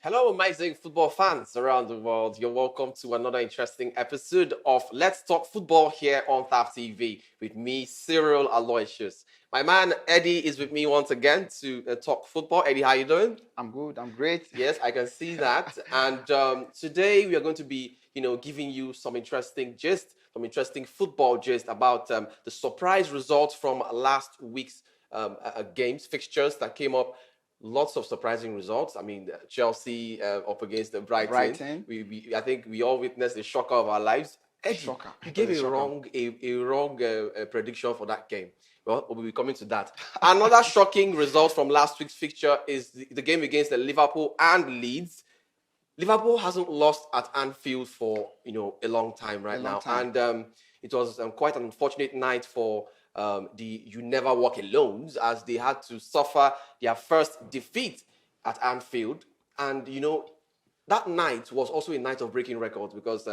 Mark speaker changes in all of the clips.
Speaker 1: Hello, amazing football fans around the world. You're welcome to another interesting episode of Let's Talk Football here on TAF TV with me, Cyril Aloysius. My man Eddie is with me once again to talk football. Eddie, how you doing?
Speaker 2: I'm good. I'm great.
Speaker 1: Yes, I can see that. And today we are going to be, giving you some interesting football gist about the surprise results from last week's games, fixtures that came up. Lots of surprising results. I mean, Chelsea up against the Brighton. I think we all witnessed the shocker of our lives. Eddie,
Speaker 2: Shocker.
Speaker 1: you gave a wrong prediction for that game. Well, we'll be coming to that. Another shocking result from last week's fixture is the game against the Liverpool and Leeds. Liverpool hasn't lost at Anfield for a long time now, and it was quite an unfortunate night for the You Never Walk Alones, as they had to suffer their first defeat at Anfield. And that night was also a night of breaking records because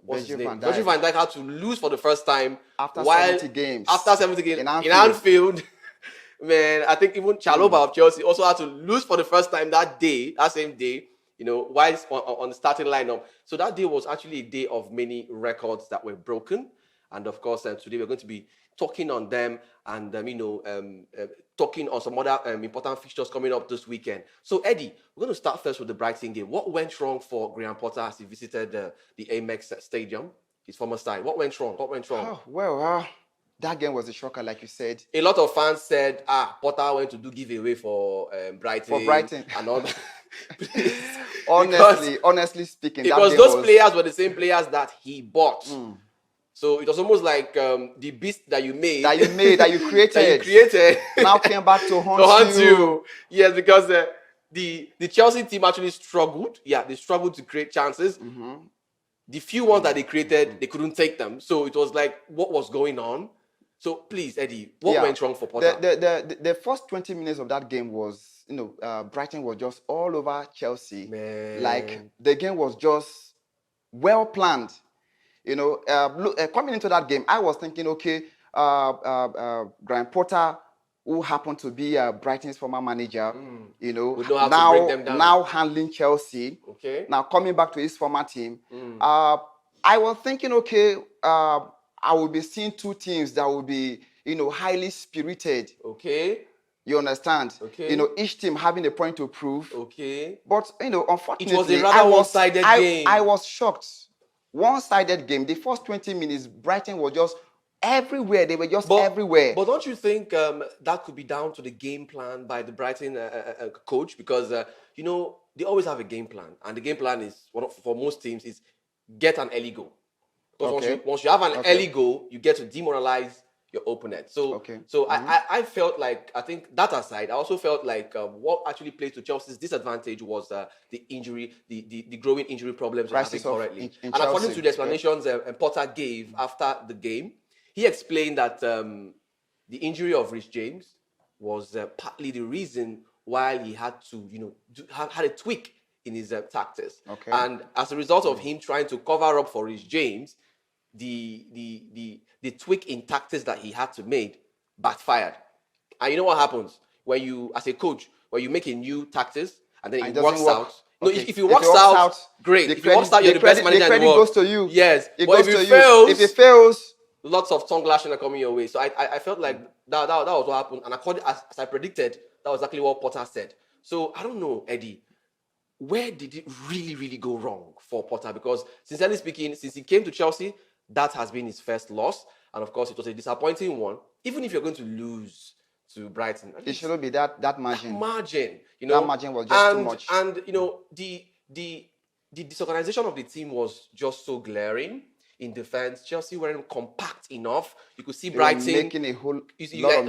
Speaker 1: what's his name? Virgil van Dijk had to lose for the first time
Speaker 2: after 70 games.
Speaker 1: After 70 games in Anfield. Man, I think even Chalobah of Chelsea also had to lose for the first time that same day. While on the starting lineup. So that day was actually a day of many records that were broken. And of course, today we're going to be talking on them and, talking on some other important fixtures coming up this weekend. So, Eddie, we're going to start first with the Brighton game. What went wrong for Graham Potter as he visited the Amex Stadium, his former side? What went wrong?
Speaker 2: That game was a shocker, like you said.
Speaker 1: A lot of fans said, Potter went to do giveaway for Brighton. And all that.
Speaker 2: honestly speaking,
Speaker 1: because those players were the same players that he bought. So it was almost like the beast that you created,
Speaker 2: now came back to haunt you.
Speaker 1: Yes, because the Chelsea team actually struggled. Yeah, they struggled to create chances. Mm-hmm. The few ones that they created, they couldn't take them. So it was like, what was going on? So please, Eddie, what went wrong for Potter?
Speaker 2: The first 20 minutes of that game was, Brighton was just all over Chelsea.
Speaker 1: Man.
Speaker 2: Like the game was just well planned. Coming into that game, I was thinking, okay, Graham Potter, who happened to be Brighton's former manager, now handling Chelsea, now coming back to his former team. I was thinking, okay, I will be seeing two teams that will be, highly spirited.
Speaker 1: Okay.
Speaker 2: You understand?
Speaker 1: Okay.
Speaker 2: Each team having a point to prove.
Speaker 1: Okay.
Speaker 2: But, unfortunately,
Speaker 1: it was a rather one-sided game.
Speaker 2: I was shocked. One-sided game. The first 20 minutes, Brighton was just everywhere. They were just everywhere.
Speaker 1: But don't you think that could be down to the game plan by the Brighton coach? Because, they always have a game plan. And the game plan is, for most teams, is get an early goal. Because once you have an early goal, you get to demoralize your opponent. So I felt like, I think that aside, I also felt like what actually played to Chelsea's disadvantage was the injury, the growing injury problems we're having currently. And according to the explanations Potter gave after the game, he explained that the injury of Rich James was partly the reason why he had to, had a tweak in his tactics. And as a result of him trying to cover up for Rich James, the tweak in tactics that he had to make backfired. And you know what happens when you, as a coach, when you make a new tactics and then it works out. No, if it works out, great. If it works out, you're the best manager in the world.
Speaker 2: The credit goes to you.
Speaker 1: Yes.
Speaker 2: But if it fails,
Speaker 1: lots of tongue lashing are coming your way. So I felt like that was what happened. And according as I predicted, that was exactly what Potter said. So I don't know, Eddie, where did it really, really go wrong for Potter? Because sincerely speaking, since he came to Chelsea, that has been his first loss. And of course, it was a disappointing one. Even if you're going to lose to Brighton,
Speaker 2: it shouldn't be that margin.
Speaker 1: That margin,
Speaker 2: that margin was just too much.
Speaker 1: And the disorganization of the team was just so glaring. In defense, Chelsea weren't compact enough. You could see Brighton
Speaker 2: making a whole lot of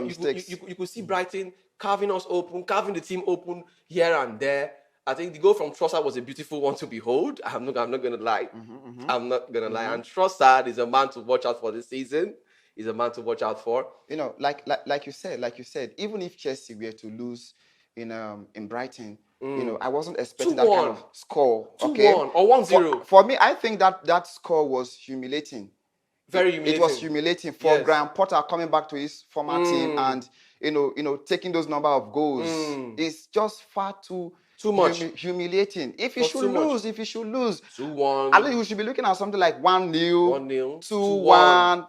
Speaker 2: mistakes.
Speaker 1: You could see Brighton carving us open, carving the team open here and there. I think the goal from Trossard was a beautiful one to behold. I'm not going to lie. I'm not going to lie. And Trossard is a man to watch out for this season. He's a man to watch out for.
Speaker 2: Like you said, even if Chelsea were to lose in Brighton, I wasn't expecting
Speaker 1: 2-1.
Speaker 2: That kind of score.
Speaker 1: 2-1 or 1-0.
Speaker 2: For me, I think that score was humiliating.
Speaker 1: Very humiliating.
Speaker 2: It was humiliating for Graham Potter coming back to his former team and taking those number of goals. It's just far too
Speaker 1: Too much.
Speaker 2: Humiliating. If you should lose,
Speaker 1: 2-1.
Speaker 2: at least we should be looking at something like 1-0,
Speaker 1: 1-0,
Speaker 2: 2-1,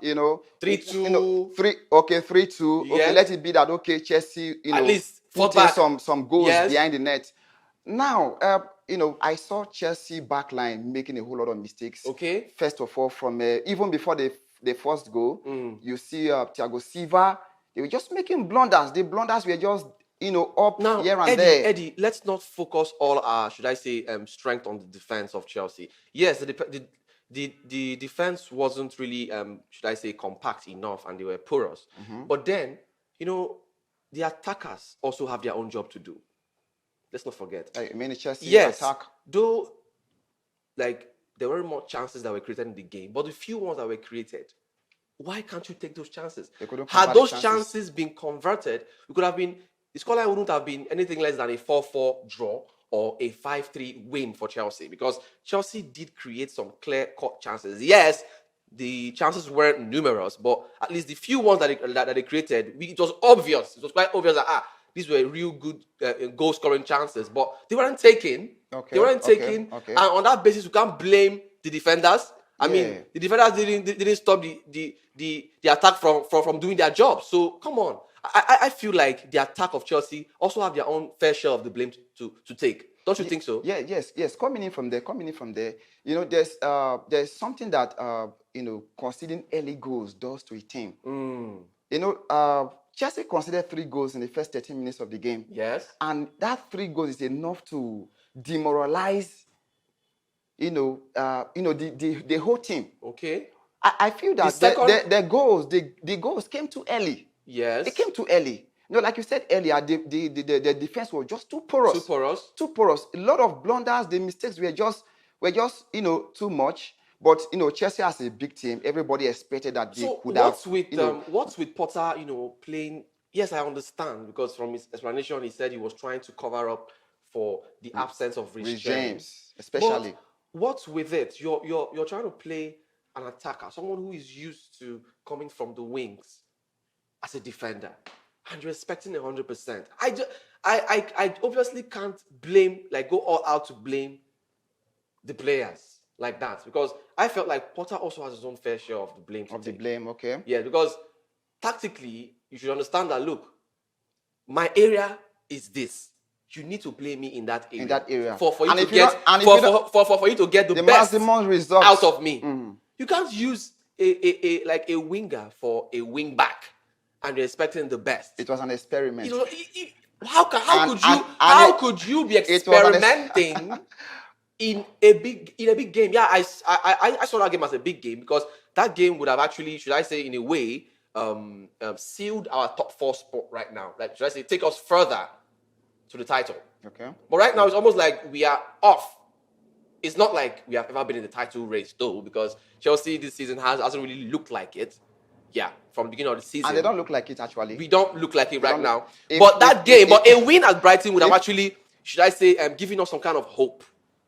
Speaker 1: 3-2.
Speaker 2: 3-2.
Speaker 1: Yeah.
Speaker 2: Okay, let it be that, okay, Chelsea,
Speaker 1: at least
Speaker 2: put in some goals behind the net. Now, I saw Chelsea backline making a whole lot of mistakes.
Speaker 1: Okay.
Speaker 2: First of all, from even before the first goal, you see Thiago Silva, they were just making blunders. The blunders were just, up
Speaker 1: now,
Speaker 2: here and there.
Speaker 1: Eddie, let's not focus all our, should I say, strength on the defense of Chelsea. Yes, the defense wasn't really, should I say, compact enough, and they were porous. But then, the attackers also have their own job to do. Let's not forget.
Speaker 2: I mean, Chelsea attack.
Speaker 1: Though, there were more chances that were created in the game, but the few ones that were created, why can't you take those chances? Had those chances been converted, it could have been, the scoreline wouldn't have been anything less than a 4-4 draw or a 5-3 win for Chelsea, because Chelsea did create some clear-cut chances. Yes, the chances weren't numerous, but at least the few ones that they created, it was obvious. It was quite obvious that these were real good goal-scoring chances, but they weren't taken. They weren't taken, and on that basis, you can't blame the defenders. I mean, the defenders didn't stop the attack from doing their job. So come on, I feel like the attack of Chelsea also have their own fair share of the blame to take. Don't you think so?
Speaker 2: Yeah, yes. Coming in from there, there's something that conceding early goals does to a team. Chelsea conceded 3 goals in the first 13 minutes of the game.
Speaker 1: Yes, and
Speaker 2: that 3 goals is enough to demoralize, the whole team.
Speaker 1: Okay,
Speaker 2: I feel that the goals came too early.
Speaker 1: Yes,
Speaker 2: they came too early. Like you said earlier, the defense was just too porous. Too porous. A lot of blunders. The mistakes were just too much. But Chelsea as a big team, everybody expected that they could have.
Speaker 1: What's with Potter? Playing. Yes, I understand, because from his explanation, he said he was trying to cover up for the absence of Rhys James,
Speaker 2: especially.
Speaker 1: But what's with it? You're trying to play an attacker, someone who is used to coming from the wings as a defender, and you're expecting 100%. I obviously can't go all out to blame the players like that, because I felt like Potter also has his own fair share of the blame.
Speaker 2: Okay.
Speaker 1: Yeah, because tactically, you should understand that, look, my area is this. You need to play me in that area. For you to get the best
Speaker 2: maximum results
Speaker 1: out of me. Mm-hmm. You can't use a winger for a wing back and you're expecting the best.
Speaker 2: It was an experiment.
Speaker 1: How could you be experimenting in a big game? Yeah, I saw that game as a big game, because that game would have actually, should I say, in a way, sealed our top 4 spot right now. Like, should I say, take us further to the title.
Speaker 2: Okay.
Speaker 1: But right now, it's almost like we are off. It's not like we have ever been in the title race, though, because Chelsea this season hasn't really looked like it. Yeah, from the beginning of the season.
Speaker 2: And they don't look like it, actually.
Speaker 1: We don't look like it right now. But a win at Brighton would have actually, should I say, given us some kind of hope.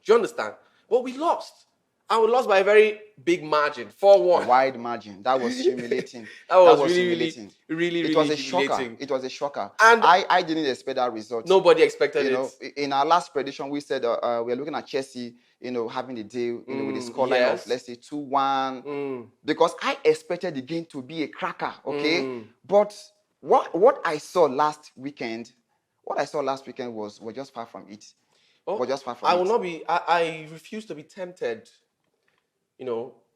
Speaker 1: Do you understand? But we lost. And we lost by a very big margin, 4-1.
Speaker 2: Wide margin. That was humiliating.
Speaker 1: that was really humiliating. Really
Speaker 2: It was a
Speaker 1: humiliating.
Speaker 2: shocker. It was a shocker.
Speaker 1: And
Speaker 2: I didn't expect that result.
Speaker 1: Nobody expected it.
Speaker 2: In our last prediction, we said we're looking at Chelsea, having the deal, with the scoreline of, let's say, 2-1. Because I expected the game to be a cracker, okay? But what I saw last weekend was just far from it.
Speaker 1: I refuse to be tempted.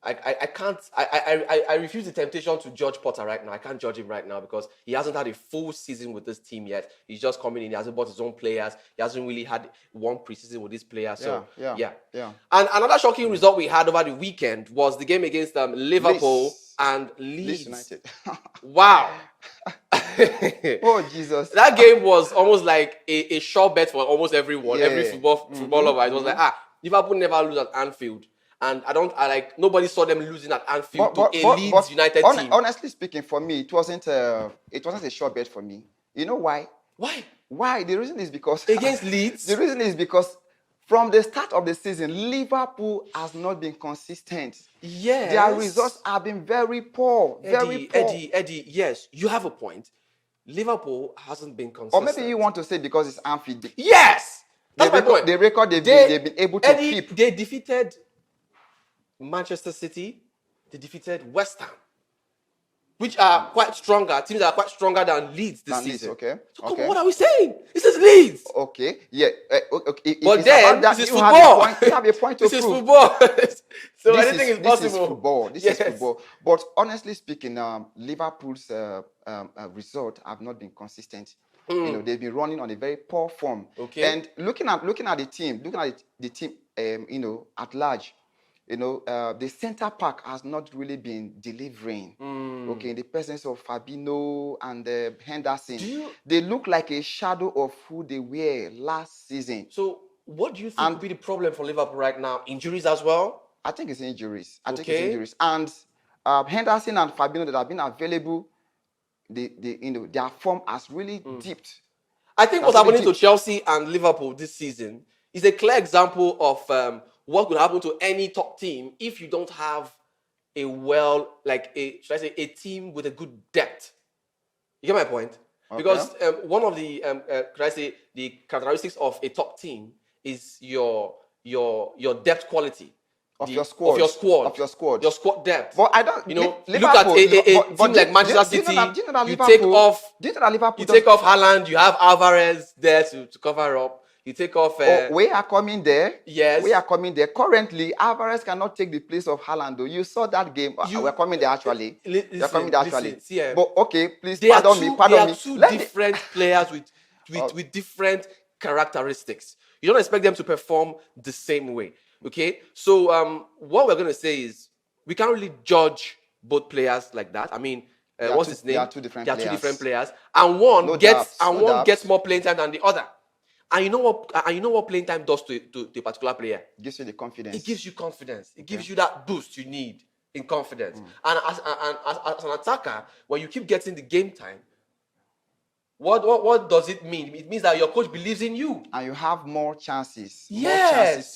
Speaker 1: I can't. I refuse the temptation to judge Potter right now. I can't judge him right now because he hasn't had a full season with this team yet. He's just coming in. He hasn't bought his own players. He hasn't really had one preseason with these players. So yeah. And another shocking result we had over the weekend was the game against Liverpool and Leeds
Speaker 2: United.
Speaker 1: Wow.
Speaker 2: Oh Jesus!
Speaker 1: That game was almost like a sure bet for almost everyone. Every football lover. It was like Liverpool never lose at Anfield. And nobody saw them losing at Anfield to a Leeds United team.
Speaker 2: Honestly speaking, for me, it wasn't a sure bet for me. You know why?
Speaker 1: Why?
Speaker 2: The reason is because
Speaker 1: against Leeds.
Speaker 2: The reason is because from the start of the season, Liverpool has not been consistent.
Speaker 1: Yes.
Speaker 2: Their results have been very poor.
Speaker 1: Eddie, yes, you have a point. Liverpool hasn't been consistent.
Speaker 2: Or maybe you want to say because it's Anfield.
Speaker 1: Yes. That's my point.
Speaker 2: The record they've been able to keep.
Speaker 1: They defeated Manchester City. They defeated West Ham, which are quite stronger. Teams that are quite stronger than Leeds this season.
Speaker 2: Okay.
Speaker 1: So come on, what are we saying? This is Leeds.
Speaker 2: Okay. Yeah. Okay.
Speaker 1: But then this is football.
Speaker 2: You have a point to prove.
Speaker 1: This is football. So anything is possible.
Speaker 2: This is football. This is football. But honestly speaking, Liverpool's result have not been consistent. You know, they've been running on a very poor form.
Speaker 1: Okay.
Speaker 2: And looking at the team, you know, at large, you know, the center back has not really been delivering. Okay, in the presence of Fabinho and Henderson, they look like a shadow of who they were last season.
Speaker 1: So, what do you think would be the problem for Liverpool right now? Injuries as well?
Speaker 2: I think it's injuries. And Henderson and Fabinho that have been available, you know, their form has really dipped.
Speaker 1: I think what's happening to Chelsea and Liverpool this season is a clear example of what could happen to any top team if you don't have a team with a good depth. You get my point? Okay. Because one of the the characteristics of a top team is your depth quality. Your squad depth.
Speaker 2: But I don't.
Speaker 1: You know, look at a team like Manchester City. You take off Haaland. You have Alvarez there to cover up. You take off.
Speaker 2: We are coming there.
Speaker 1: Yes,
Speaker 2: we are coming there. Currently, Alvarez cannot take the place of Haaland. Though you saw that game. We're coming there actually. We're coming there actually. But okay, please pardon me.
Speaker 1: They are two different players with different characteristics. You don't expect them to perform the same way. Okay, so what we're going to say is we can't really judge both players like that. I mean, what's his name?
Speaker 2: They are two different
Speaker 1: players, and one gets more playing time than the other. And you know what playing time does to a particular player?
Speaker 2: It gives you the confidence.
Speaker 1: It gives you confidence. It gives you that boost you need in confidence. And as an attacker, when you keep getting the game time, what does it mean? It means that your coach believes in you,
Speaker 2: and you have more chances.
Speaker 1: Yes.
Speaker 2: More chances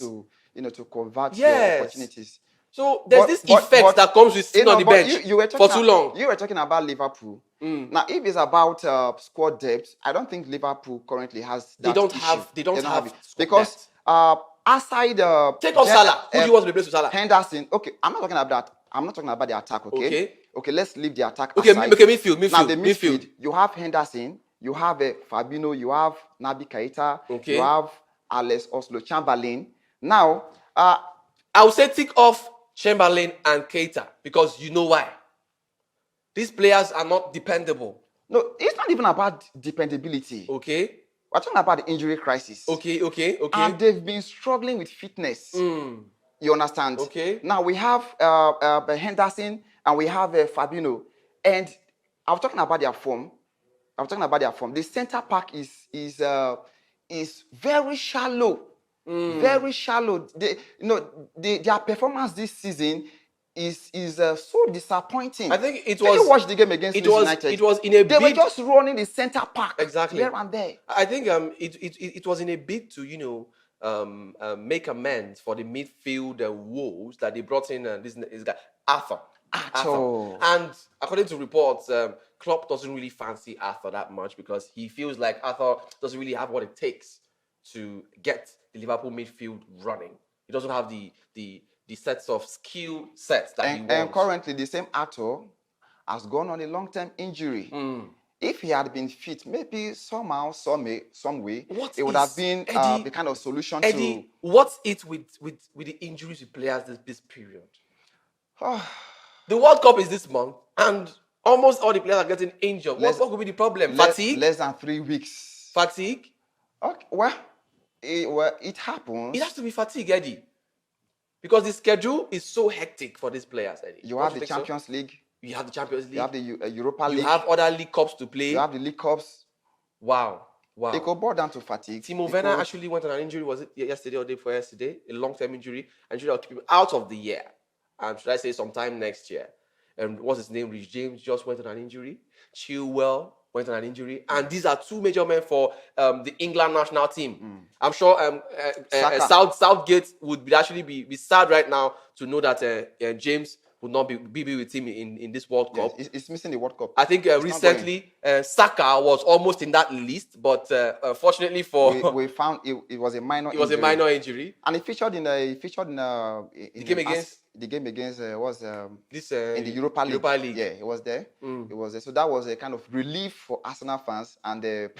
Speaker 2: to convert your opportunities.
Speaker 1: So there's this effect that comes with sitting on the bench for too long.
Speaker 2: You were talking about Liverpool. Now, if it's about squad depth, I don't think Liverpool currently has that.
Speaker 1: They don't have it.
Speaker 2: Because aside
Speaker 1: take off Salah. Who do you want to replace with Salah?
Speaker 2: Henderson. Okay, I'm not talking about that. I'm not talking about the attack. Okay, let's leave the attack
Speaker 1: aside. Okay, midfield.
Speaker 2: Now the midfield. You have Henderson. You have Fabinho. You have Naby Keita.
Speaker 1: Okay.
Speaker 2: You have Alex Oxlade-Chamberlain. Now,
Speaker 1: I would say tick off Chamberlain and Keita, because you know why. These players are not dependable.
Speaker 2: No, it's not even about dependability.
Speaker 1: Okay.
Speaker 2: We're talking about the injury crisis.
Speaker 1: Okay.
Speaker 2: And they've been struggling with fitness. You understand?
Speaker 1: Okay.
Speaker 2: Now we have Henderson and we have Fabinho. And I was talking about their form. The center back is very shallow. Very shallow. Their performance this season is so disappointing.
Speaker 1: I think it
Speaker 2: was. Did you watch the game against United?
Speaker 1: It was in a bid.
Speaker 2: They were just running the center back
Speaker 1: exactly
Speaker 2: here and there.
Speaker 1: I think it was in a bid to make amends for the midfield woes that they brought in. This guy Arthur. And according to reports, Klopp doesn't really fancy Arthur that much because he feels like Arthur doesn't really have what it takes to get the Liverpool midfield running. He doesn't have the sets of skill sets that he wants.
Speaker 2: And currently, the same Arthur has gone on a long-term injury. If he had been fit, maybe somehow, some way, it would have been the kind of solution
Speaker 1: to... What's it with the injuries with players this period? The World Cup is this month, and almost all the players are getting injured. What could be the problem? Fatigue?
Speaker 2: Less than 3 weeks.
Speaker 1: Fatigue?
Speaker 2: Okay, it happens.
Speaker 1: It has to be fatigue, Eddie. Because the schedule is so hectic for these players, Eddie.
Speaker 2: You have the Champions League.
Speaker 1: You have the Champions League.
Speaker 2: You have the Europa League.
Speaker 1: You have other League Cups to play.
Speaker 2: You have the League Cups.
Speaker 1: Wow.
Speaker 2: It could boil down to fatigue.
Speaker 1: Timo Werner actually went on an injury, was it yesterday or day before yesterday? A long-term injury. And should have keep him out of the year. And should I say sometime next year? And what's his name? Rich James just went on an injury. Chilwell went on an injury. And these are two major men for the England national team. I'm sure Southgate would actually be sad right now to know that James would not be with him in this World Cup.
Speaker 2: Yes, it's missing the World Cup.
Speaker 1: I think recently Saka was almost in that list, but unfortunately for
Speaker 2: we found it was a minor.
Speaker 1: It was a minor injury,
Speaker 2: and he featured in the
Speaker 1: game against
Speaker 2: this in the Europa League. Yeah, he was there. It was there. So that was a kind of relief for Arsenal fans and the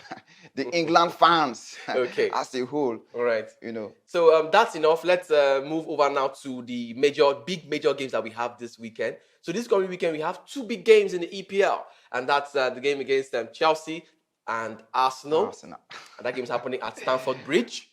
Speaker 2: England fans as a whole.
Speaker 1: All right.
Speaker 2: So
Speaker 1: that's enough. Let's move over now to the big major games that we have this weekend. So this coming weekend we have 2 big games in the EPL, and that's the game against Chelsea and Arsenal. And that game is happening at Stamford Bridge.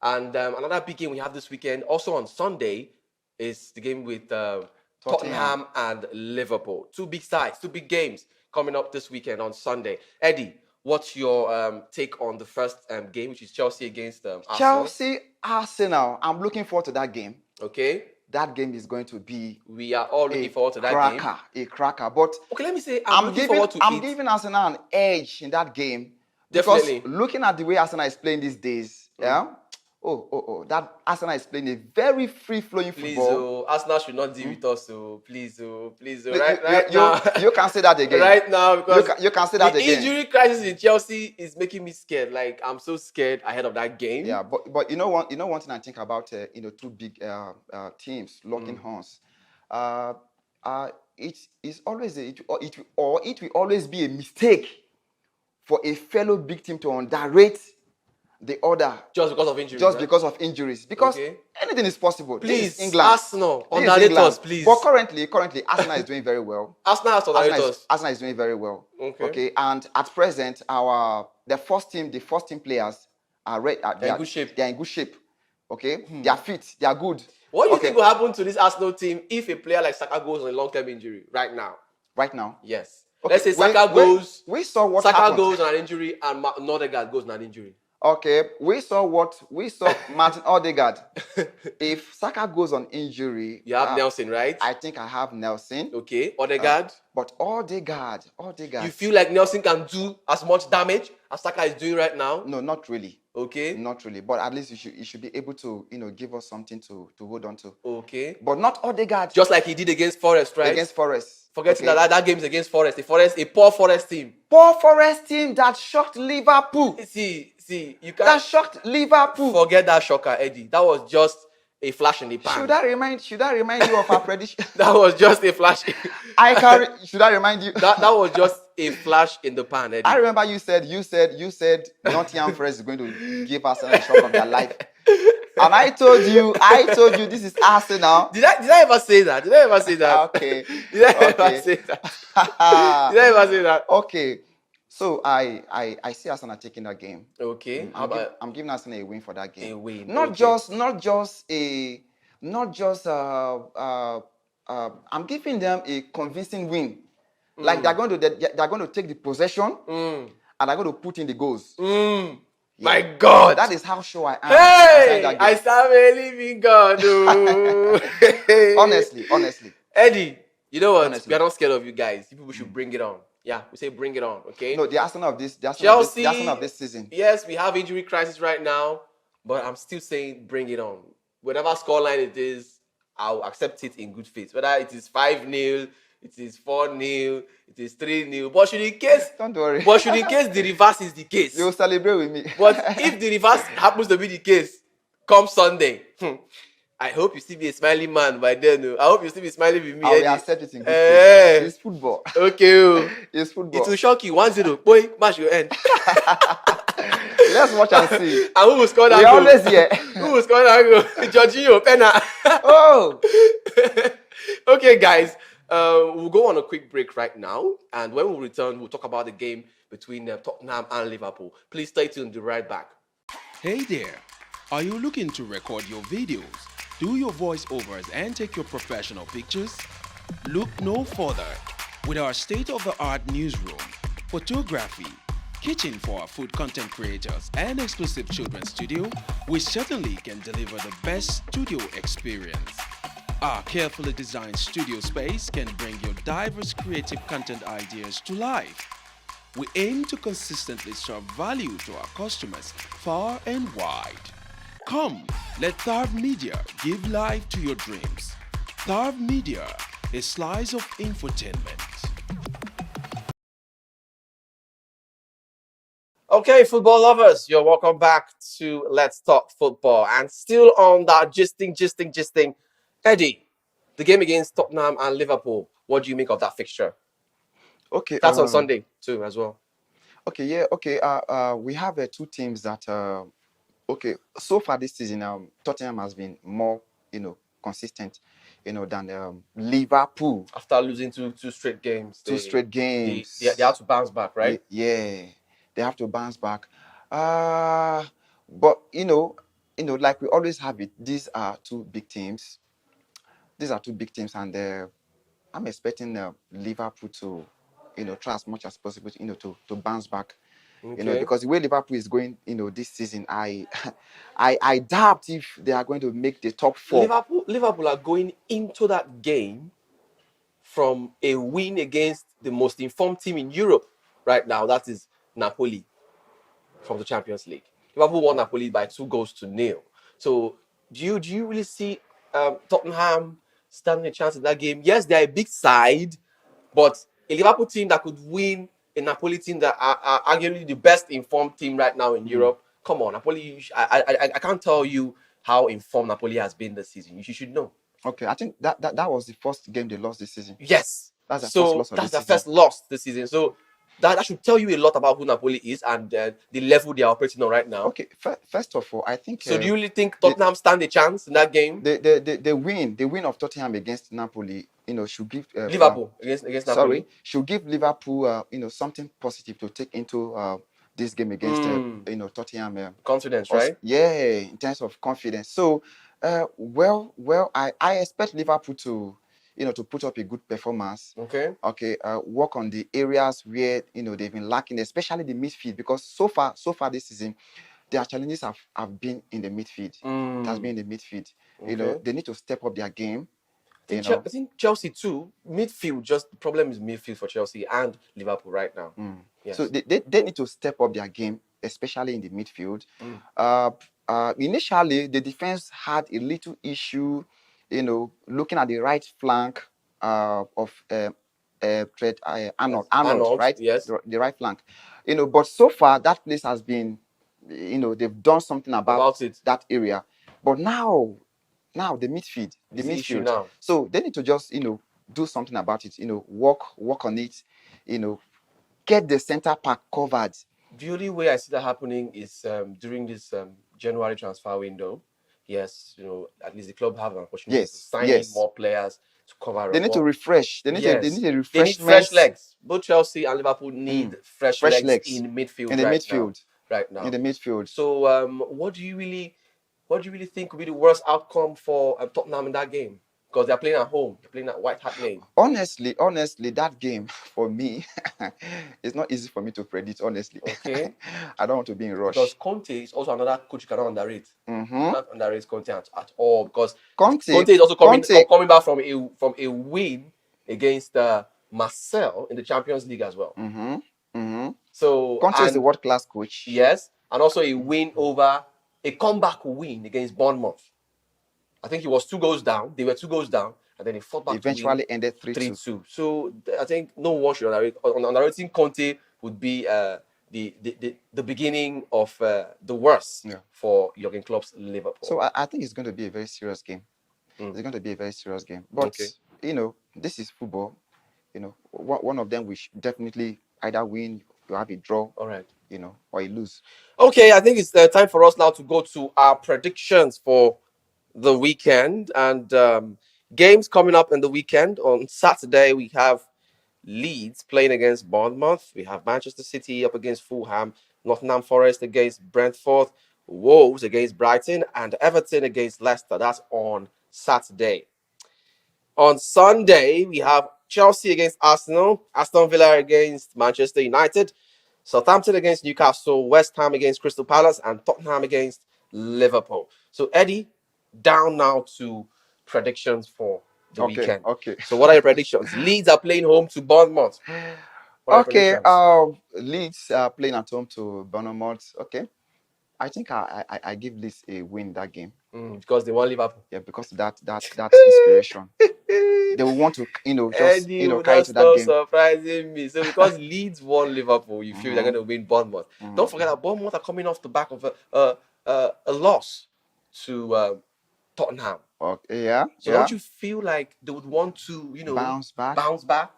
Speaker 1: And another big game we have this weekend, also on Sunday, is the game with Tottenham and Liverpool. 2 big sides, 2 big games coming up this weekend on Sunday. Eddie, what's your take on the first game, which is Chelsea against Arsenal?
Speaker 2: Chelsea-Arsenal. I'm looking forward to that game.
Speaker 1: Okay.
Speaker 2: That game is going to be...
Speaker 1: We are all looking forward to that game.
Speaker 2: A cracker. But
Speaker 1: okay, let me say, I'm
Speaker 2: giving Arsenal an edge in that game.
Speaker 1: Definitely.
Speaker 2: Because looking at the way Arsenal is playing these days, that Arsenal is playing a very free-flowing football.
Speaker 1: Please, Arsenal should not deal with us. Please.
Speaker 2: Right now. You can say that again.
Speaker 1: Right now, because
Speaker 2: you can say that
Speaker 1: the
Speaker 2: again.
Speaker 1: injury crisis in Chelsea is making me scared. Like, I'm so scared ahead of that game.
Speaker 2: Yeah, but you know one thing I think about 2 big teams locking horns. It will always be a mistake for a fellow big team to underrate the other
Speaker 1: just because of injuries.
Speaker 2: Because of injuries. Because anything is possible.
Speaker 1: Please,
Speaker 2: England.
Speaker 1: Arsenal, underrate us, please.
Speaker 2: But currently, Arsenal is doing very well.
Speaker 1: Arsenal
Speaker 2: is doing very well.
Speaker 1: Okay.
Speaker 2: And at present, the first team players are
Speaker 1: in good shape.
Speaker 2: They are in good shape. Okay, they are fit. They are good.
Speaker 1: What do you think will happen to this Arsenal team if a player like Saka goes on a long-term injury right now?
Speaker 2: Right now?
Speaker 1: Yes. Okay. Let's say Saka goes.
Speaker 2: We saw what
Speaker 1: Saka
Speaker 2: happened.
Speaker 1: goes on an injury and Odegaard goes on an injury.
Speaker 2: Okay, we saw Martin Odegaard. If Saka goes on injury,
Speaker 1: you have Nelson, right?
Speaker 2: I think I have Nelson.
Speaker 1: Okay, Odegaard.
Speaker 2: But Odegaard.
Speaker 1: You feel like Nelson can do as much damage as Saka is doing right now?
Speaker 2: No, not really.
Speaker 1: Okay.
Speaker 2: Not really. But at least you should be able to, give us something to hold on to.
Speaker 1: Okay.
Speaker 2: But not Odegaard.
Speaker 1: Just like he did against Forest, right?
Speaker 2: Against Forest.
Speaker 1: Forgetting that game is against Forest. A poor Forest team.
Speaker 2: Poor Forest team that shocked Liverpool.
Speaker 1: See, you can't.
Speaker 2: That shocked Liverpool.
Speaker 1: Forget that shocker, Eddie. That was just a flash in the pan.
Speaker 2: Should I remind you of our prediction?
Speaker 1: That was just a flash.
Speaker 2: Should I remind you?
Speaker 1: That was just a flash in the pan, Eddie.
Speaker 2: I remember you said Nottingham Forest is going to give us a shock of their life. And I told you this is Arsenal.
Speaker 1: Did I ever say that?
Speaker 2: Okay.
Speaker 1: Did I ever say that?
Speaker 2: Okay. So I see Arsenal taking that game.
Speaker 1: Okay.
Speaker 2: I'm giving Arsenal a win for that game.
Speaker 1: A win.
Speaker 2: I'm giving them a convincing win. Like they're going to take the possession and they're going to put in the goals.
Speaker 1: Yeah. My God.
Speaker 2: That is how sure I am.
Speaker 1: Hey, I serve a living God.
Speaker 2: Honestly.
Speaker 1: Eddie, you know what?
Speaker 2: Honestly.
Speaker 1: We are not scared of you guys. You people should bring it on. Yeah, we say bring it on, okay?
Speaker 2: No, the Arsenal of this season.
Speaker 1: Yes, we have injury crisis right now, but I'm still saying bring it on. Whatever scoreline it is, I'll accept it in good faith. Whether it is 5-0, it is 4-0, it is 3-0. But should in case,
Speaker 2: don't worry.
Speaker 1: But should in case the reverse is the case,
Speaker 2: you'll celebrate with me.
Speaker 1: But if the reverse happens to be the case, come Sunday, I hope you still be a smiling man by then. I hope you still be smiling with me.
Speaker 2: I will accept it in good faith. It's football.
Speaker 1: Okay.
Speaker 2: It's football.
Speaker 1: It will shock you. 1-0. Boy, match your end.
Speaker 2: Let's watch and see.
Speaker 1: And who will score that
Speaker 2: goal?
Speaker 1: Always here. Who will score that goal? Jorginho, Penna.
Speaker 2: Oh.
Speaker 1: Okay, guys. We'll go on a quick break right now. And when we return, we'll talk about the game between Tottenham and Liverpool. Please stay tuned. Be right back.
Speaker 3: Hey there. Are you looking to record your videos, do your voiceovers, and take your professional pictures? Look no further. With our state-of-the-art newsroom, photography, kitchen for our food content creators, and exclusive children's studio, we certainly can deliver the best studio experience. Our carefully designed studio space can bring your diverse creative content ideas to life. We aim to consistently serve value to our customers far and wide. Come, let Tharv Media give life to your dreams. Tharv Media, a slice of infotainment.
Speaker 1: Okay, football lovers, you're welcome back to Let's Talk Football. And still on that gisting. Eddie, the game against Tottenham and Liverpool, what do you make of that fixture?
Speaker 2: Okay.
Speaker 1: That's on Sunday too, as well.
Speaker 2: Okay. Yeah. Okay. We have two teams that. Okay. So far this season, Tottenham has been more, consistent, than Liverpool.
Speaker 1: After losing two straight games,
Speaker 2: Two straight games.
Speaker 1: They have to bounce back, right?
Speaker 2: Yeah. They have to bounce back. But like we always have it. These are two big teams. And I'm expecting Liverpool to, try as much as possible, to bounce back.
Speaker 1: Okay.
Speaker 2: Because the way Liverpool is going, this season, I doubt if they are going to make the top four.
Speaker 1: Liverpool are going into that game from a win against the most informed team in Europe right now. That is Napoli from the Champions League. Liverpool won Napoli by 2-0. So do you really see Tottenham standing a chance in that game? Yes, they're a big side, but a Liverpool team that could win a Napoli team that are arguably the best informed team right now in Europe. Come on, Napoli. I can't tell you how informed Napoli has been this season. You should know.
Speaker 2: Okay, I think that was the first game they lost this season.
Speaker 1: Yes.
Speaker 2: That's the first loss of
Speaker 1: that's
Speaker 2: the
Speaker 1: the first loss this season. So that should tell you a lot about who Napoli is and the level they are operating on right now.
Speaker 2: Okay, first of all, I think.
Speaker 1: So do you really think Tottenham stand a chance in that game?
Speaker 2: The win of Tottenham against Napoli, should give
Speaker 1: Liverpool against Napoli.
Speaker 2: Sorry, should give Liverpool, something positive to take into this game against Tottenham.
Speaker 1: Confidence, right?
Speaker 2: Yeah, in terms of confidence. So, I expect Liverpool to, to put up a good performance.
Speaker 1: Okay.
Speaker 2: Okay. Work on the areas where they've been lacking, especially the midfield, because so far this season, their challenges have been in the midfield. It has been in the midfield.
Speaker 1: Okay.
Speaker 2: They need to step up their game.
Speaker 1: I think Chelsea too. Midfield, just the problem is midfield for Chelsea and Liverpool right now. Yes.
Speaker 2: So they need to step up their game, especially in the midfield. Initially, the defense had a little issue, looking at the right flank of Arnold, right?
Speaker 1: Yes.
Speaker 2: The right flank. But so far that place has been, they've done something about
Speaker 1: it.
Speaker 2: that area. But now the midfield,
Speaker 1: issue now.
Speaker 2: So they need to just, do something about it. Work on it. Get the center park covered.
Speaker 1: The only way I see that happening is during this January transfer window. Yes, at least the club have an opportunity to sign in more players to cover.
Speaker 2: They need to refresh. They need a refreshment.
Speaker 1: They need fresh legs. Both Chelsea and Liverpool need fresh legs in midfield.
Speaker 2: In the midfield.
Speaker 1: Right now.
Speaker 2: In the midfield.
Speaker 1: So, what do you really think would be the worst outcome for Tottenham in that game? Because they're playing at home. They're playing at White Hart Lane.
Speaker 2: Honestly, that game for me, it's not easy for me to predict. Honestly,
Speaker 1: okay.
Speaker 2: I don't want to be in rush.
Speaker 1: Because Conte is also another coach you cannot underrate. You can't underrate Conte at all because Conte is also coming back from a win against Marseille in the Champions League as well. So
Speaker 2: Conte is a world-class coach.
Speaker 1: Yes, and also a win over a comeback win against Bournemouth. I think he was 2 goals down. They were 2 goals down, and then he fought back.
Speaker 2: Eventually ended 3-2.
Speaker 1: So I think no one should underrate. Underrating Conte would be the beginning of the worst for Jurgen Klopp's Liverpool.
Speaker 2: So I think it's going to be a very serious game. It's going to be a very serious game. But this is football. One of them we should definitely either win, you have a draw.
Speaker 1: All right.
Speaker 2: Or you lose.
Speaker 1: Okay, I think it's time for us now to go to our predictions for the weekend and games coming up in the weekend. On Saturday, we have Leeds playing against Bournemouth. We have Manchester City up against Fulham, Nottingham Forest against Brentford, Wolves against Brighton, and Everton against Leicester. That's on Saturday. On Sunday, we have Chelsea against Arsenal, Aston Villa against Manchester United, Southampton against Newcastle, West Ham against Crystal Palace, and Tottenham against Liverpool. So, Eddie, down now to predictions for the weekend.
Speaker 2: Okay.
Speaker 1: So, what are your predictions? Leeds are playing home to Bournemouth.
Speaker 2: Okay. Leeds are playing at home to Bournemouth. Okay. I think I give Leeds a win that game.
Speaker 1: Because they won Liverpool.
Speaker 2: Yeah, because that inspiration. they will want to, just,
Speaker 1: Eddie,
Speaker 2: carry
Speaker 1: that's
Speaker 2: to that
Speaker 1: not
Speaker 2: game.
Speaker 1: surprising me. So because Leeds won Liverpool, you feel they're going to win Bournemouth. Don't forget that Bournemouth are coming off the back of a loss to Tottenham.
Speaker 2: Okay, yeah.
Speaker 1: So don't you feel like they would want to,
Speaker 2: bounce
Speaker 1: back?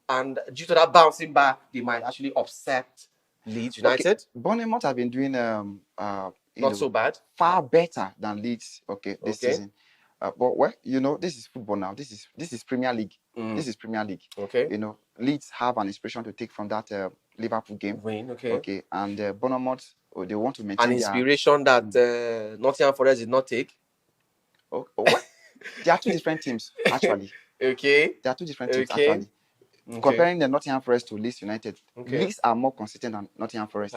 Speaker 1: And due to that bouncing back, they might actually upset Leeds United.
Speaker 2: Okay. Bournemouth have been doing
Speaker 1: Not so bad.
Speaker 2: far better than Leeds. This season. But this is football now. This is Premier League. This is Premier League.
Speaker 1: Okay.
Speaker 2: Leeds have an inspiration to take from that Liverpool game.
Speaker 1: Win. Okay.
Speaker 2: Okay. And Bournemouth, they want to maintain
Speaker 1: an inspiration that Nottingham Forest did not take.
Speaker 2: They are two different teams actually.
Speaker 1: Okay.
Speaker 2: They are two different teams actually. Okay. Comparing the Nottingham Forest to Leeds United, Leeds are more consistent than Nottingham Forest.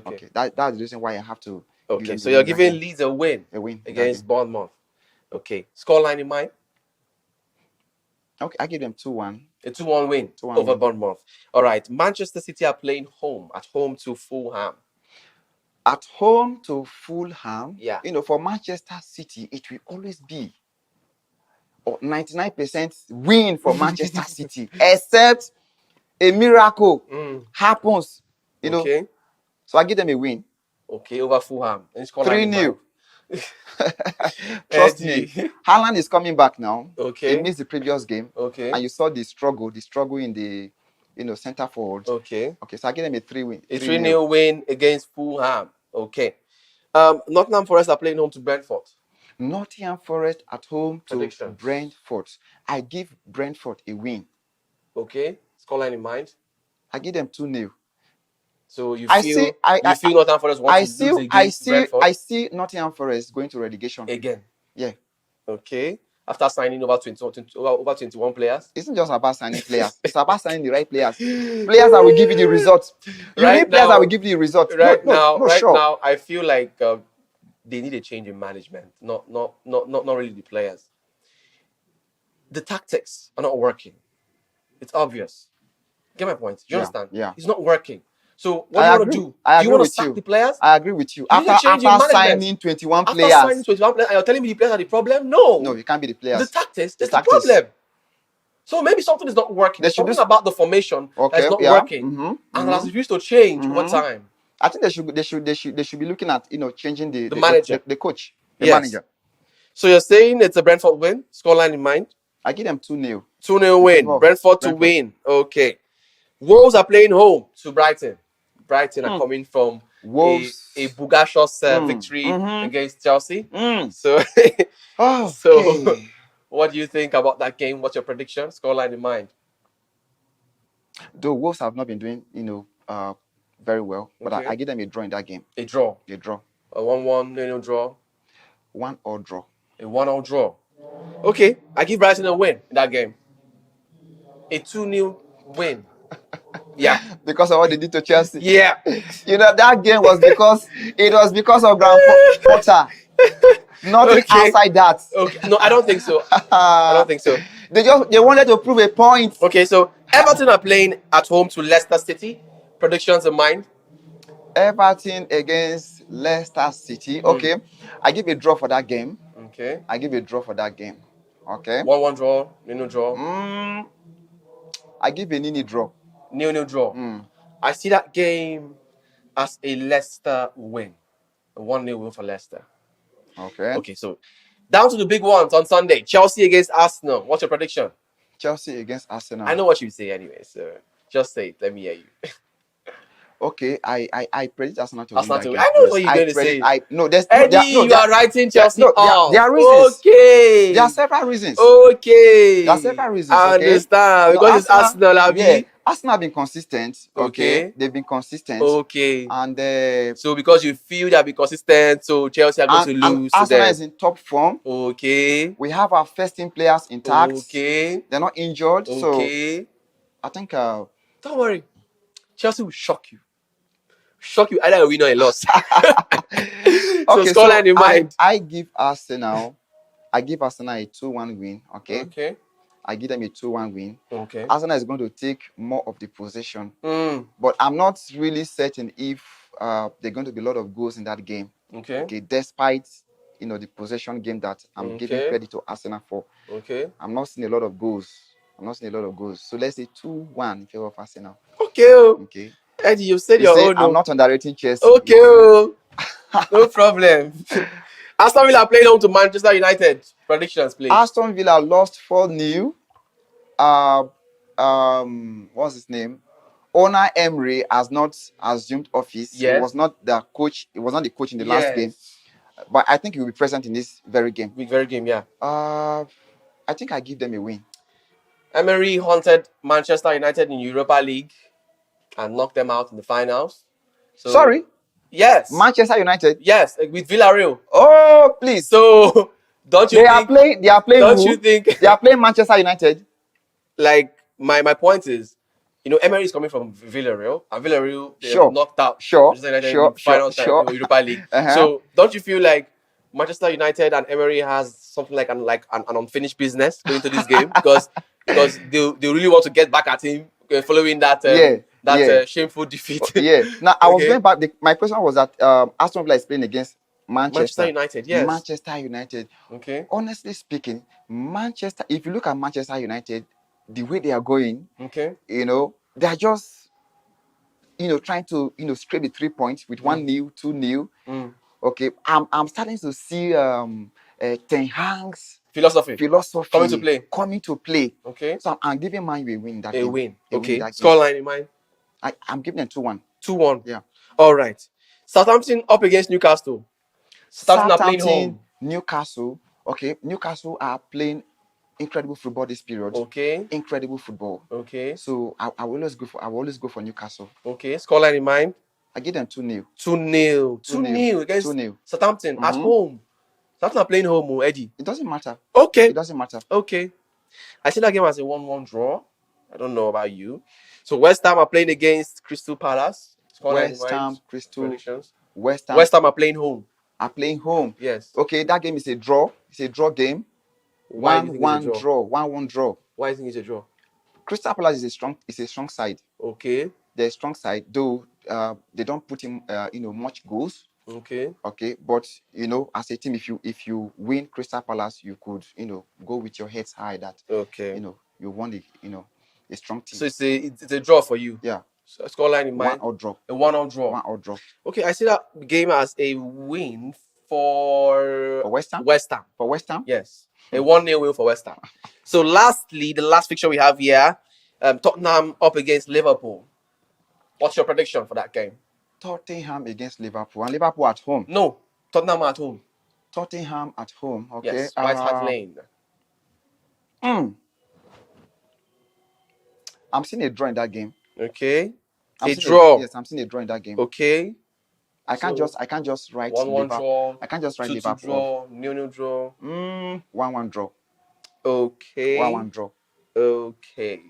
Speaker 2: Okay. That's the reason why I have to.
Speaker 1: Okay, so you're giving Leeds a win against Bournemouth. Okay, scoreline in mind?
Speaker 2: Okay, I give them 2-1.
Speaker 1: A 2-1 win over Bournemouth. All right, Manchester City are playing at home to Fulham.
Speaker 2: At home to Fulham?
Speaker 1: Yeah.
Speaker 2: For Manchester City, it will always be 99% win for Manchester City, except a miracle happens.
Speaker 1: Okay.
Speaker 2: So I give them a win.
Speaker 1: Okay, over Fulham.
Speaker 2: 3-0. Trust me. Haaland is coming back now.
Speaker 1: Okay.
Speaker 2: He missed the previous game.
Speaker 1: Okay.
Speaker 2: And you saw the struggle in the center forward.
Speaker 1: Okay.
Speaker 2: Okay, so I give them a 3-win.
Speaker 1: A 3-0 win against Fulham. Okay. Nottingham Forest are playing home to Brentford.
Speaker 2: Nottingham Forest at home to Brentford. I give Brentford a win.
Speaker 1: Okay. Scoreline in mind?
Speaker 2: I give them 2-0.
Speaker 1: So you feel Nottingham Forest wants to lose against Brentford?
Speaker 2: I see Nottingham Forest going to relegation.
Speaker 1: Again?
Speaker 2: Yeah.
Speaker 1: Okay. After signing over 21 players?
Speaker 2: It's not just about signing players. It's about signing the right players. Players that will give you the results. You need players that will give you the results.
Speaker 1: Right now, I feel like they need a change in management. Not really the players. The tactics are not working. It's obvious. Get my point? Do you understand?
Speaker 2: Yeah.
Speaker 1: It's not working. So what do you want to do? Do you want to sack the players?
Speaker 2: I agree with you. After signing 21 players.
Speaker 1: After signing 21 players, and you're telling me the players are the problem? No,
Speaker 2: it can't be the players.
Speaker 1: The tactics is the problem. So maybe something is not working. There's something about the formation that's not working, and has refused to change over time.
Speaker 2: I think they should be looking at changing the
Speaker 1: manager,
Speaker 2: the coach, the manager.
Speaker 1: So you're saying it's a Brentford win? Scoreline in mind?
Speaker 2: I give them 2-0.
Speaker 1: 2-0 win. Brentford to win. Okay. Wolves are playing home to Brighton. Brighton are coming from a Bugashos victory against Chelsea. So, so what do you think about that game? What's your prediction? Scoreline in mind?
Speaker 2: The Wolves have not been doing, very well, but I give them a draw in that game.
Speaker 1: A draw?
Speaker 2: A draw.
Speaker 1: A 1-1, 0-0 draw?
Speaker 2: 1-1 draw.
Speaker 1: A 1-1 draw. Okay, I give Brighton a win in that game. A 2-0 win. Yeah.
Speaker 2: Because of what they did to Chelsea.
Speaker 1: Yeah.
Speaker 2: That game was because of Graham Potter. Nothing outside that.
Speaker 1: Okay. No, I don't think so. I don't think so.
Speaker 2: They wanted to prove a point.
Speaker 1: Okay, so Everton are playing at home to Leicester City. Predictions in mind?
Speaker 2: Everton against Leicester City. Okay. I give a draw for that game.
Speaker 1: Okay.
Speaker 2: I give a draw for that game. Okay.
Speaker 1: 1-1 draw, 0-0 draw.
Speaker 2: I give a 0-0 draw.
Speaker 1: 0-0 draw. I see that game as a Leicester win. A 1-0 win for Leicester.
Speaker 2: Okay.
Speaker 1: Okay, so down to the big ones on Sunday. Chelsea against Arsenal. What's your prediction?
Speaker 2: Chelsea against Arsenal.
Speaker 1: I know what you say anyway, so just say it. Let me hear you.
Speaker 2: Okay, I predict Arsenal to win that game.
Speaker 1: I know what you're going to say.
Speaker 2: You
Speaker 1: are writing Chelsea off.
Speaker 2: There are reasons.
Speaker 1: Okay.
Speaker 2: There are several reasons.
Speaker 1: Okay.
Speaker 2: There are several reasons.
Speaker 1: I understand. Because it's Arsenal,
Speaker 2: Arsenal have been consistent. Okay. They've been consistent.
Speaker 1: Okay.
Speaker 2: And
Speaker 1: so because you feel they'll be consistent, so Chelsea are going to lose.
Speaker 2: Arsenal is in top form.
Speaker 1: Okay.
Speaker 2: We have our first team players intact.
Speaker 1: Okay.
Speaker 2: They're not injured.
Speaker 1: Okay.
Speaker 2: So I think
Speaker 1: don't worry. Chelsea will shock you. Either a win or a loss. Okay, so scoreline in mind.
Speaker 2: I give Arsenal a 2-1 win.
Speaker 1: Okay.
Speaker 2: I give them a 2-1 win.
Speaker 1: Okay.
Speaker 2: Arsenal is going to take more of the possession. But I'm not really certain if there are going to be a lot of goals in that game.
Speaker 1: Okay.
Speaker 2: Despite the possession game that I'm giving credit to Arsenal for.
Speaker 1: Okay.
Speaker 2: I'm not seeing a lot of goals. So let's say 2-1 in favor of Arsenal.
Speaker 1: Okay.
Speaker 2: Okay.
Speaker 1: Eddie, you said
Speaker 2: You
Speaker 1: your
Speaker 2: say
Speaker 1: own.
Speaker 2: I'm not underrating Chelsea.
Speaker 1: Okay. No problem. Aston Villa playing home to Manchester United. Predictions, please.
Speaker 2: Aston Villa lost 4-0. What's his name? Owner Emery has not assumed office.
Speaker 1: Yes.
Speaker 2: He was not the coach. He was not the coach in the last game. But I think he will be present in this very game.
Speaker 1: Yeah.
Speaker 2: I think I give them a win.
Speaker 1: Emery hunted Manchester United in Europa League and knocked them out in the finals. So,
Speaker 2: sorry?
Speaker 1: Yes.
Speaker 2: Manchester United?
Speaker 1: Yes, with Villarreal.
Speaker 2: Oh, please.
Speaker 1: So, don't you think...
Speaker 2: They are playing
Speaker 1: don't
Speaker 2: who?
Speaker 1: you think...
Speaker 2: They are playing Manchester United?
Speaker 1: Like, my point is, Emery is coming from Villarreal, and Villarreal, they knocked out Manchester United in the finals of Europa League. So, don't you feel like Manchester United and Emery has something like an unfinished business going to this game? Because they really want to get back at him following that shameful defeat.
Speaker 2: Now, I was going back. My question was that Aston Villa is playing against Manchester
Speaker 1: United, yes.
Speaker 2: Manchester United.
Speaker 1: Okay.
Speaker 2: Honestly speaking, Manchester, if you look at Manchester United, the way they are going,
Speaker 1: okay,
Speaker 2: they are just, trying to, scrape the 3 points with 1-0, 2-0. Okay. I'm starting to see Ten Hag's philosophy coming to play.
Speaker 1: Okay.
Speaker 2: So I'm giving Man U a win that game.
Speaker 1: A win. Okay. Scoreline in mind?
Speaker 2: I'm giving them 2-1.
Speaker 1: 2-1.
Speaker 2: Yeah.
Speaker 1: All right. Southampton up against Newcastle. Southampton are playing home.
Speaker 2: Newcastle. Okay. Newcastle are playing incredible football this period.
Speaker 1: Okay.
Speaker 2: Incredible football.
Speaker 1: Okay.
Speaker 2: So I will always go for Newcastle.
Speaker 1: Okay. Scoreline in mind?
Speaker 2: I give them 2-0.
Speaker 1: 2-0 against Southampton at home. Southampton are playing home, Eddie.
Speaker 2: It doesn't matter.
Speaker 1: Okay.
Speaker 2: It doesn't matter.
Speaker 1: Okay. I see that game as a 1-1 draw. I don't know about you. So West Ham are playing against Crystal Palace.
Speaker 2: West Ham
Speaker 1: are playing home. Yes.
Speaker 2: Okay, that game is a draw. It's a draw game. 1-1 draw. 1-1 draw.
Speaker 1: Why do you think it's a draw? Crystal
Speaker 2: Palace is a strong side.
Speaker 1: Okay.
Speaker 2: They're a strong side, though they don't put in much goals.
Speaker 1: Okay.
Speaker 2: Okay, but as a team, if you win Crystal Palace, you could go with your heads high that you won a strong team.
Speaker 1: So it's a draw for you.
Speaker 2: Yeah.
Speaker 1: So scoreline in mind.
Speaker 2: 1-1 draw.
Speaker 1: A 1-1 draw.
Speaker 2: 1-1 draw.
Speaker 1: Okay, I see that game as a win for
Speaker 2: West Ham. For West Ham.
Speaker 1: Yes. A 1-0 win for West Ham. So lastly, the last fixture we have here, Tottenham up against Liverpool. What's your prediction for that game?
Speaker 2: Tottenham against Liverpool. And Liverpool at home.
Speaker 1: No, Tottenham at home.
Speaker 2: Tottenham at home. Okay.
Speaker 1: Yes, White Hart Lane.
Speaker 2: I'm seeing a draw in that game.
Speaker 1: Okay. A draw.
Speaker 2: Yes, I'm seeing a draw in that game.
Speaker 1: Okay.
Speaker 2: I can't just write
Speaker 1: 1-1 draw.
Speaker 2: I can't just write
Speaker 1: 2-2
Speaker 2: Liverpool.
Speaker 1: draw. 0-0 draw.
Speaker 2: 1-1 draw.
Speaker 1: Okay.
Speaker 2: 1-1 draw.
Speaker 1: Okay.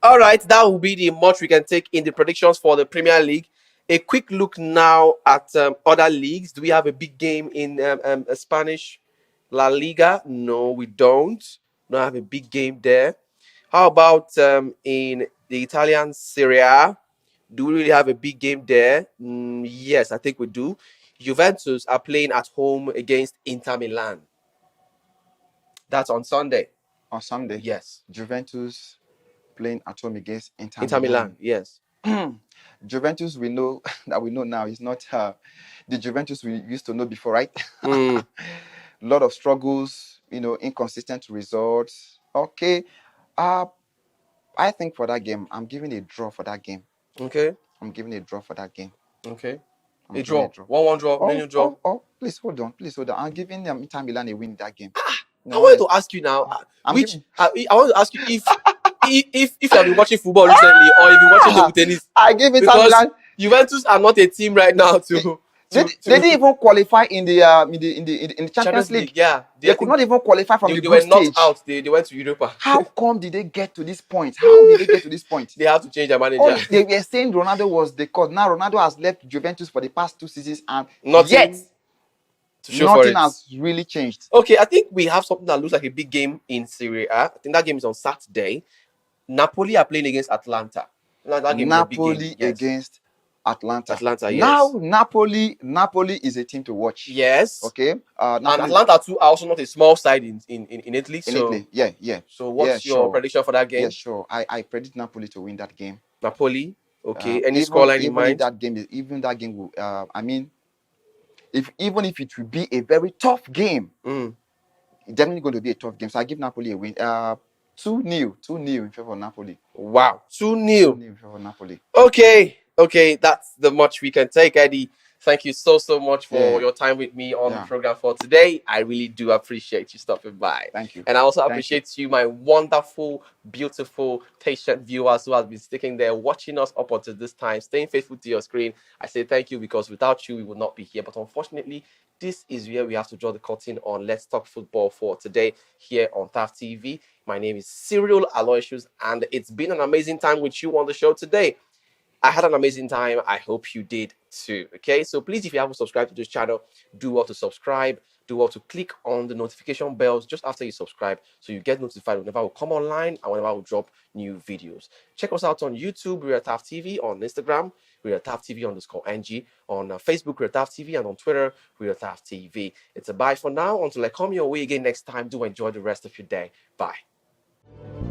Speaker 1: All right, that will be the much we can take in the predictions for the Premier League. A quick look now at other leagues. Do we have a big game in Spanish La Liga? No, we don't. We don't have a big game there. How about in the Italian Serie A? Do we really have a big game there? Yes, I think we do. Juventus are playing at home against Inter Milan. That's on Sunday.
Speaker 2: On Sunday?
Speaker 1: Yes.
Speaker 2: Juventus playing at home against
Speaker 1: Inter Milan. Yes.
Speaker 2: Juventus we know now is not the Juventus we used to know before, right? A lot of struggles, inconsistent results. Okay. I think for that game, I'm giving a draw for that game.
Speaker 1: Okay.
Speaker 2: I'm giving a draw for that game.
Speaker 1: Okay. A draw. 1-1 draw. 0-0 draw.
Speaker 2: Oh, please hold on. I'm giving them Inter Milan a win that game.
Speaker 1: I wanted to ask you now. I want to ask you if you have been watching football recently or if you're watching table tennis.
Speaker 2: I give Inter Milan.
Speaker 1: Juventus are not a team right now
Speaker 2: they didn't even qualify in the Champions League.
Speaker 1: Yeah,
Speaker 2: they could not even qualify from the group stage.
Speaker 1: They were not out. They went to Europa.
Speaker 2: How come did they get to this point? How did they get to this point?
Speaker 1: They have to change their manager.
Speaker 2: They were saying Ronaldo was the cause. Now Ronaldo has left Juventus for the past 2 seasons and
Speaker 1: nothing
Speaker 2: has really changed.
Speaker 1: Okay, I think we have something that looks like a big game in Serie A. I think that game is on Saturday. Napoli are playing against Atlanta. That game
Speaker 2: Napoli
Speaker 1: is a big game. Yes.
Speaker 2: against Atlanta.
Speaker 1: Atlanta,
Speaker 2: Now
Speaker 1: yes.
Speaker 2: Napoli is a team to watch.
Speaker 1: Yes.
Speaker 2: Okay.
Speaker 1: And Atlanta too are also not a small side in Italy.
Speaker 2: In
Speaker 1: So
Speaker 2: Italy, yeah.
Speaker 1: So what's your prediction for that game?
Speaker 2: Yeah, sure. I predict Napoli to win that game.
Speaker 1: Napoli. Okay. Any scoreline in mind?
Speaker 2: Even that game will. I mean, even if it will be a very tough game, it's definitely going to be a tough game. So I give Napoli a win. 2-0 in favor of Napoli.
Speaker 1: Wow, 2-0
Speaker 2: in favor of Napoli.
Speaker 1: Okay, that's the much we can take, Eddie. Thank you so much for your time with me on the program for today. I really do appreciate you stopping by.
Speaker 2: Thank you.
Speaker 1: And I also appreciate you, my wonderful, beautiful, patient viewers who have been sticking there, watching us up until this time, staying faithful to your screen. I say thank you because without you, we would not be here. But unfortunately, this is where we have to draw the curtain on Let's Talk Football for today here on TAF TV. My name is Cyril Aloysius, and it's been an amazing time with you on the show today. I had an amazing time. I hope you did too. Okay, so please, if you haven't subscribed to this channel, do well to subscribe. Do well to click on the notification bells just after you subscribe so you get notified whenever we come online and whenever we drop new videos. Check us out on YouTube, we're at TAF TV, on Instagram, we're at TAF TV _NG, on Facebook, we're at TAF TV, and on Twitter, we're at TAF TV. It's a bye for now. Until I come your way again next time, do enjoy the rest of your day. Bye.